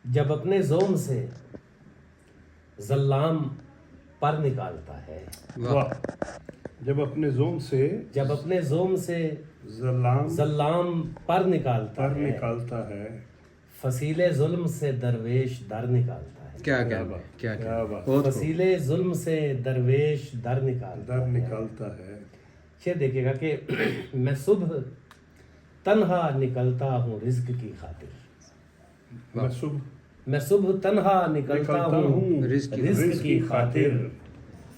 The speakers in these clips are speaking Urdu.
جب اپنے زوم سے ظلام پر نکالتا ہے، واہ، جب اپنے زوم سے جب اپنے زوم سے ظلام ظلام پر نکالتا پر ہے، نکالتا ہے. فصیل ظلم سے درویش در نکالتا ہے، کیا کیا کہنا ہے، بات، کیا کیا کہنا ہے. بات. بہت خوب. فصیل ظلم سے درویش در نکالتا در ہے. نکالتا ہے. یہ دیکھے گا کہ میں صبح تنہا نکلتا ہوں رزق کی خاطر، میں صبح میں صبح تنہا نکلتا ہوں رزق رزق کی خاطر،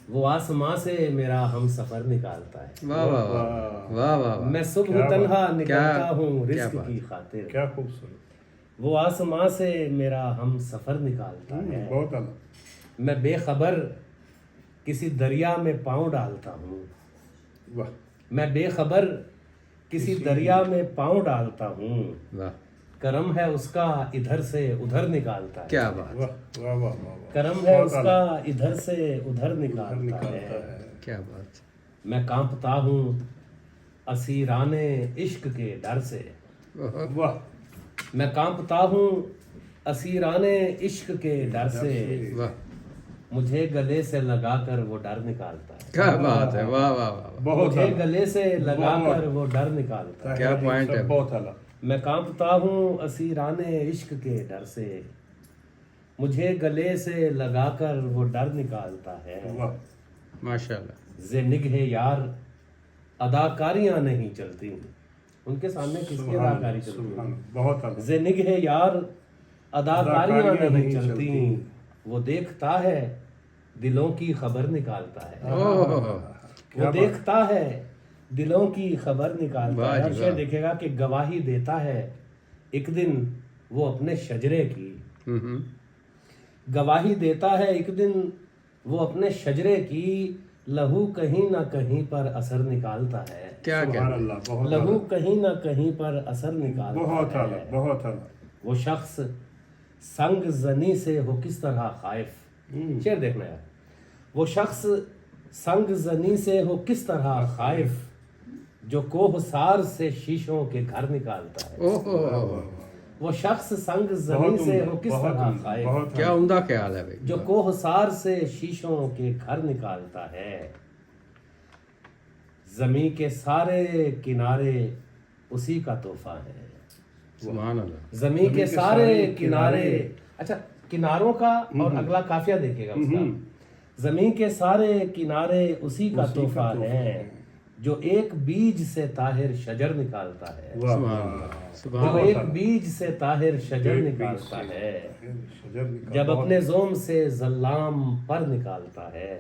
وہ آسماں سے میرا ہم سفر نکالتا ہے. واہ واہ واہ واہ واہ واہ. میں صبح کیا تنہا کیا- نکلتا ہوں کیا رزق بات. کی خاطر، کیا خوبصورت. وہ آسماں سے میرا ہم سفر نکالتا ہے. بہت اعلیٰ. میں بے خبر کسی دریا میں پاؤں ڈالتا ہوں، واہ میں بے خبر کسی دریا میں پاؤں ڈالتا ہوں، واہ. کرم ہے اس کا ادھر سے ادھر نکالتا ہے. کیا بات. واہ واہ واہ واہ واہ. کرم ہے بہت اس اعلیٰ. کا ادھر سے ادھر نکالتا نکالتا ہے. ہے. کیا بات. میں کانپتا ہوں اسیران عشق کے ڈر سے، واہ میں کانپتا ہوں اسیران عشق کے ڈر سے، واہ. مجھے گلے سے لگا کر وہ ڈر نکالتا ہے. کیا بات ہے. واہ واہ واہ. بہت مجھے اعلیٰ. گلے سے لگا بہت. کر وہ ڈر نکالتا ہے. کیا point ہے. بہت اعلیٰ. میں کانپتا ہوں اسیران عشق کے ڈر سے، مجھے گلے سے لگا کر وہ ڈر نکالتا ہے. واہ ماشاء اللہ. ز نگہ یار اداکاریاں نہیں چلتی، ان کے سامنے کس کی سبحان اداکاری اللہ، چلتی سبحان اللہ. بہت اعلیٰ. ز نگہ یار اداکاریاں اداکاریاں نہیں نہیں چلتی، چلتی. وہ دیکھتا ہے دلوں کی خبر نکالتا ہے. اوہ. وہ دیکھتا ہے دلوں کی خبر نکالتا واہ ہے. جی اور شعر واہ. دیکھے گا کہ گواہی دیتا ہے ایک دن وہ اپنے شجرے کی، ہم. گواہی دیتا ہے ایک دن وہ اپنے شجرے کی، لہو کہیں نہ کہیں پر اثر نکالتا ہے. کیا سبحان کہنا ہے. اللہ. بہت لہو اعلیٰ. کہیں نہ کہیں پر اثر بہت نکالتا اعلیٰ. ہے. بہت اعلیٰ. وہ شخص سنگ زنی سے ہو کس طرح خائف، شعر دیکھنا ہے. وہ شخص سنگ زنی سے ہو کس طرح خائف، جو کوہ سار سے شیشوں کے گھر نکالتا ہے. اوہ. وہ شخص سنگ زمین بہت سے عمدہ. ہو کس بہت طرح عمدہ. خائف، بہت کیا عمدہ خیال ہے بھائی. جو کوہ سار سے شیشوں کے گھر نکالتا ہے. زمین کے سارے کنارے اسی کا تحفہ ہے. سبحان اللہ. زمین کے سارے کنارے، اچھا کناروں کا اور اگلا قافیہ دیکھے گا اس کا. زمین کے سارے کنارے اسی کا تحفہ ہے، جو ایک بیج سے طاہر شجر نکالتا ہے. واہ سبحان واہ. اللہ. جو سبحان ایک بیج سے طاہر شجر نکالتا ہے، شجر نکال. جب اپنے زوم سے ظلام پر نکالتا ہے،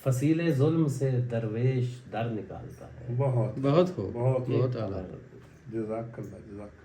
فصیل ظلم سے درویش در نکالتا ہے. بہت بہت خوب. بہت بہت اعلیٰ. جزاک اللہ. جزاک اللہ.